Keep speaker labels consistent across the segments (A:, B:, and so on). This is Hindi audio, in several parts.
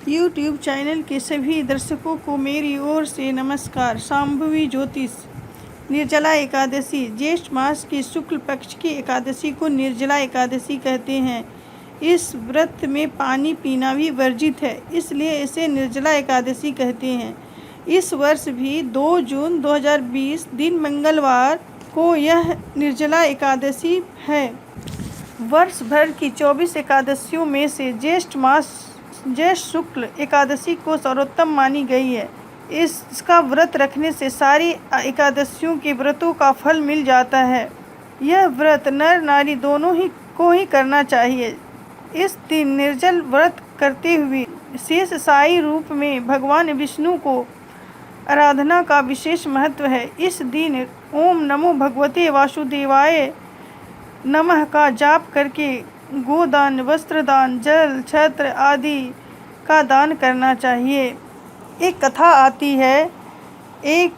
A: यूट्यूब चैनल के सभी दर्शकों को मेरी ओर से नमस्कार। शांभवी ज्योतिष। निर्जला एकादशी ज्येष्ठ मास की शुक्ल पक्ष की एकादशी को निर्जला एकादशी कहते हैं। इस व्रत में पानी पीना भी वर्जित है, इसलिए इसे निर्जला एकादशी कहते हैं। इस वर्ष भी 2 जून 2020 दिन मंगलवार को यह निर्जला एकादशी है। वर्ष भर की 24 एकादशियों में से ज्येष्ठ शुक्ल एकादशी को सर्वोत्तम मानी गई है। इसका व्रत रखने से सारी एकादशियों के व्रतों का फल मिल जाता है। यह व्रत नर नारी दोनों ही को ही करना चाहिए। इस दिन निर्जल व्रत करते हुए शेष शाही रूप में भगवान विष्णु को आराधना का विशेष महत्व है। इस दिन ओम नमो भगवते वासुदेवाय नमः का जाप करके गोदान, वस्त्रदान, जल, छत्र आदि का दान करना चाहिए। एक कथा आती है, एक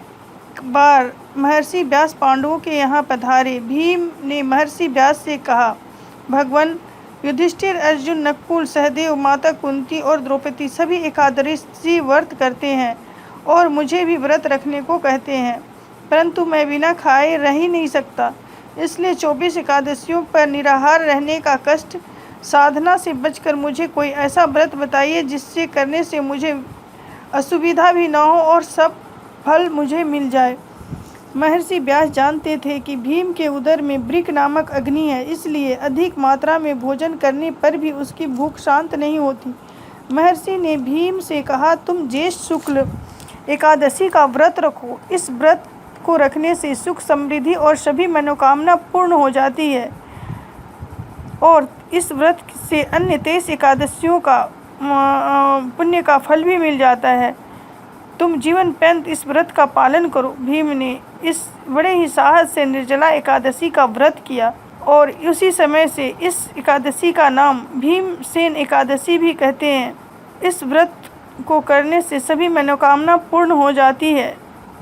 A: बार महर्षि व्यास पांडवों के यहाँ पधारे। भीम ने महर्षि व्यास से कहा, भगवान युधिष्ठिर, अर्जुन, नकुल, सहदेव, माता कुंती और द्रौपदी सभी एकादशी व्रत करते हैं और मुझे भी व्रत रखने को कहते हैं, परंतु मैं बिना खाए रह ही नहीं सकता। इसलिए 24 एकादशियों पर निराहार रहने का कष्ट साधना से बचकर मुझे कोई ऐसा व्रत बताइए जिससे करने से मुझे असुविधा भी ना हो और सब फल मुझे मिल जाए। महर्षि व्यास जानते थे कि भीम के उदर में वृक नामक अग्नि है, इसलिए अधिक मात्रा में भोजन करने पर भी उसकी भूख शांत नहीं होती। महर्षि ने भीम से कहा, तुम ज्येष्ठ शुक्ल एकादशी का व्रत रखो। इस व्रत को रखने से सुख, समृद्धि और सभी मनोकामना पूर्ण हो जाती है और इस व्रत से अन्य 23 एकादशियों का पुण्य का फल भी मिल जाता है। तुम जीवन पर्यंत इस व्रत का पालन करो। भीम ने इस बड़े ही साहस से निर्जला एकादशी का व्रत किया और उसी समय से इस एकादशी का नाम भीमसेन एकादशी भी कहते हैं। इस व्रत को करने से सभी मनोकामना पूर्ण हो जाती है।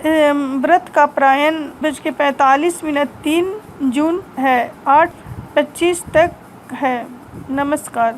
A: व्रत का प्रायण 45 3 जून है, 8:25 तक है। नमस्कार।